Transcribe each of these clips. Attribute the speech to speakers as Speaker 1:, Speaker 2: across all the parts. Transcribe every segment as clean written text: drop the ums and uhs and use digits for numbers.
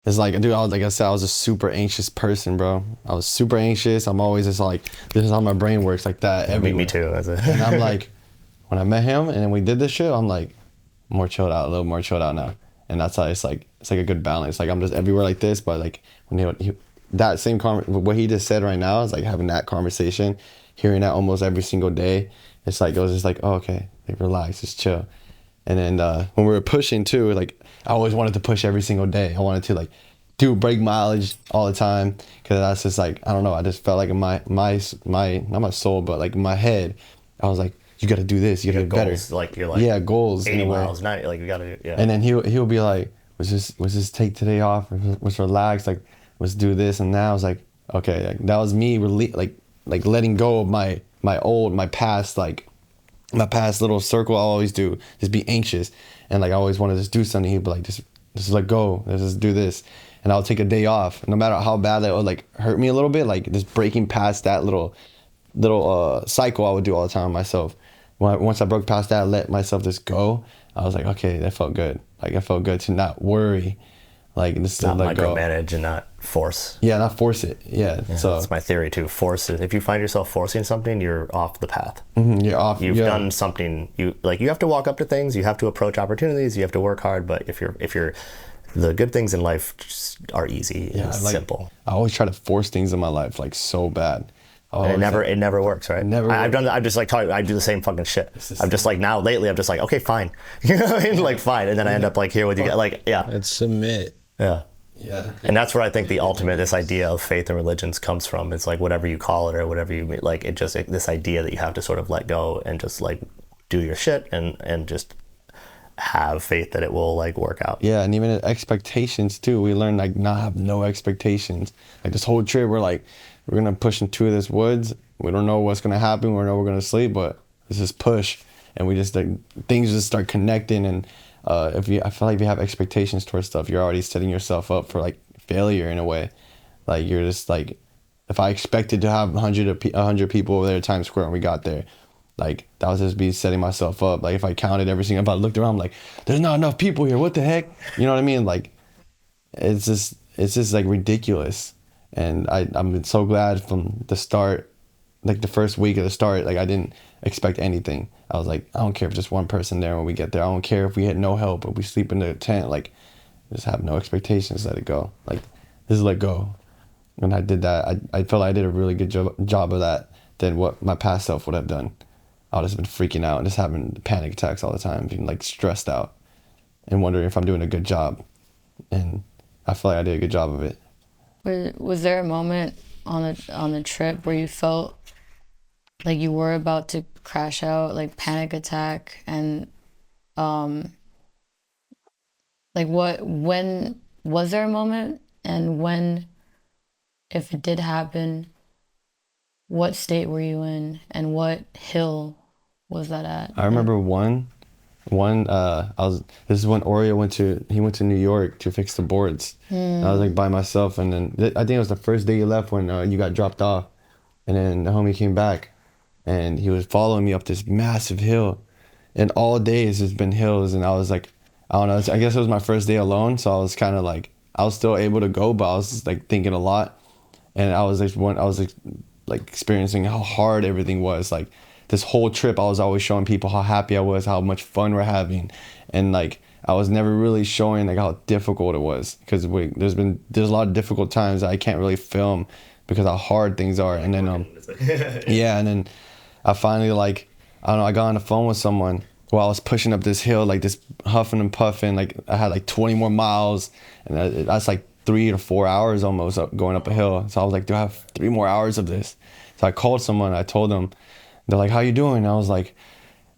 Speaker 1: It's like, dude, like I said, I was a super anxious person, bro. I was super anxious. I'm always just like, this is how my brain works, like that.
Speaker 2: Yeah,
Speaker 1: everywhere.
Speaker 2: me too.
Speaker 1: And I'm like, when I met him and then we did this shit, I'm like, more chilled out, a little more chilled out now. And that's how it's like a good balance. Like I'm just everywhere like this, but like when that same what he just said right now is like having that conversation, hearing that almost every single day. It's like, it was just like, oh, okay, like relax, just chill. And then when we were pushing too, like I always wanted to push every single day. I wanted to like do brake mileage all the time because that's just like, I don't know. I just felt like in my not my soul, but like in my head, I was like, you got to do this. You got to get better.
Speaker 2: Like you're like,
Speaker 1: Yeah, goals.
Speaker 2: 80 miles, not like you gotta, yeah.
Speaker 1: And then he'll be like, let's just take today off. Let's relax. Like let's do this. And now I was like, okay, like, that was me like letting go of my past, like my past little circle. I always do just be anxious, and like I always want to just do something. He'd be like, just let go. Let's just do this, and I'll take a day off, no matter how bad that would like hurt me a little bit. Like just breaking past that little cycle I would do all the time myself. Once I broke past that, let myself just go. I was like, okay, that felt good. Like it felt good to not worry, like just
Speaker 2: Not
Speaker 1: to let go.
Speaker 2: micromanage and not force.
Speaker 1: Yeah, not force it. Yeah. So
Speaker 2: That's my theory too. Force it. If you find yourself forcing something, you're off the path.
Speaker 1: you're off.
Speaker 2: You've
Speaker 1: yeah.
Speaker 2: done something. You have to walk up to things. You have to approach opportunities. You have to work hard. But if you're the good things in life just are easy and simple.
Speaker 1: I always try to force things in my life like so bad.
Speaker 2: And it never works, right? I've done that. I'm just like talking. I do the same fucking shit. I'm just like now lately. I'm just like, okay, fine. You know what I mean? Like fine, and then I end up like here with you guys. Like yeah,
Speaker 3: Let's submit.
Speaker 2: yeah.
Speaker 1: Yeah.
Speaker 2: And that's where I think the ultimate, this idea of faith and religions comes from. It's like whatever you call it or whatever you like. This idea that you have to sort of let go and just like do your shit and just have faith that it will like work out.
Speaker 1: Yeah, and even expectations too. We learn like not have no expectations. Like this whole trip, we're gonna push into this woods. We don't know what's gonna happen. We don't know we're gonna sleep, but let's just push, and we just like things just start connecting. And I feel like if you have expectations towards stuff, you're already setting yourself up for like failure in a way. Like you're just like, if I expected to have 100 people over there at Times Square and we got there, like that was just be setting myself up. Like if I counted every single, if I looked around, I'm like, there's not enough people here. What the heck? You know what I mean? Like, it's just like ridiculous. And I'm so glad from the start, like the first week of the start, like I didn't expect anything. I was like, I don't care if just one person there when we get there. I don't care if we had no help, if we sleep in the tent. Like, just have no expectations. Let it go. Like, just let go. When I did that, I felt like I did a really good job of that than what my past self would have done. I would have been freaking out and just having panic attacks all the time, being like stressed out and wondering if I'm doing a good job. And I feel like I did a good job of it.
Speaker 4: Was there a moment on the trip where you felt like you were about to crash out, like panic attack, and like when was there a moment, and when, if it did happen, what state were you in, and what hill was that at?
Speaker 1: I remember this is when Oreo went to New York to fix the boards. And I was like by myself, and then I think it was the first day you left when you got dropped off, and then the homie came back and he was following me up this massive hill, and all days there's been hills, and I was like, I don't know, I guess it was my first day alone, so I was kind of like, I was still able to go, but I was just like thinking a lot, and I was like experiencing how hard everything was. Like this whole trip, I was always showing people how happy I was, how much fun we're having, and like I was never really showing like how difficult it was, because there's a lot of difficult times that I can't really film because how hard things are. And then yeah, and then I finally, like, I don't know, I got on the phone with someone while I was pushing up this hill, like this huffing and puffing, like I had like 20 more miles, and that's like 3 to 4 hours almost going up a hill. So I was like, do I have 3 more hours of this? So I called someone, I told them, they're like, how you doing? And I was like,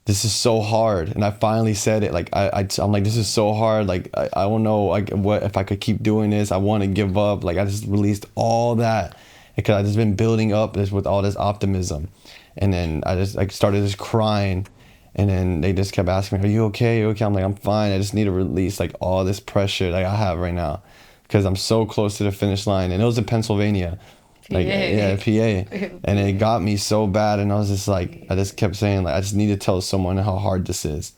Speaker 1: this is so hard. And I finally said it, like, I'm like, this is so hard. Like, I don't know, like, what if I could keep doing this? I want to give up. Like, I just released all that because I just been building up this with all this optimism. And then I just like started just crying. And then they just kept asking me, are you okay? Are you okay? I'm like, I'm fine. I just need to release like all this pressure that I have right now because I'm so close to the finish line. And it was in Pennsylvania. Like, yeah, PA. And it got me so bad. And I was just like, I just kept saying, like, I just need to tell someone how hard this is,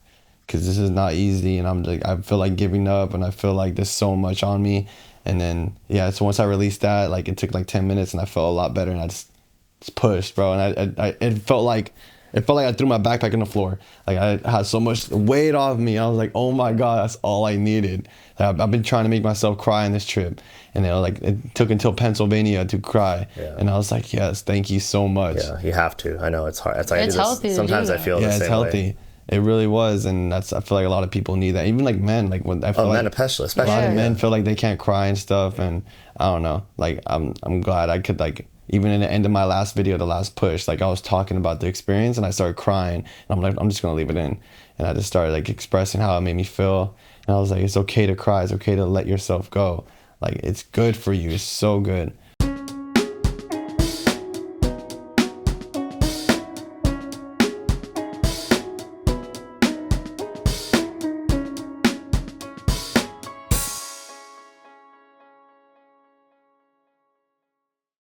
Speaker 1: because this is not easy. And I'm like, I feel like giving up, and I feel like there's so much on me. And then yeah, so once I released that, like it took like 10 minutes and I felt a lot better, and I just pushed, bro. And I it felt like I threw my backpack on the floor. Like I had so much weight off me. I was like, oh my God, that's all I needed. Like, I've been trying to make myself cry in this trip, and it took until Pennsylvania to cry.
Speaker 2: Yeah.
Speaker 1: And I was like, yes, thank you so much.
Speaker 2: Yeah, you have to. I know it's hard. It's like
Speaker 4: It's healthy to
Speaker 2: sometimes
Speaker 4: do
Speaker 2: I feel
Speaker 1: Yeah,
Speaker 2: the
Speaker 1: it's
Speaker 2: same
Speaker 1: healthy.
Speaker 2: way.
Speaker 1: It really was, and I feel like a lot of people need that. Even like men, like when I feel
Speaker 2: Men
Speaker 1: like
Speaker 2: especially.
Speaker 1: a lot of
Speaker 4: Yeah.
Speaker 1: men feel like they can't cry and stuff, and I don't know. Like I'm glad I could, like, even in the end of my last video, the last push, like I was talking about the experience and I started crying, and I'm like, I'm just gonna leave it in, and I just started like expressing how it made me feel, and I was like, it's okay to cry, it's okay to let yourself go, like it's good for you, it's so good.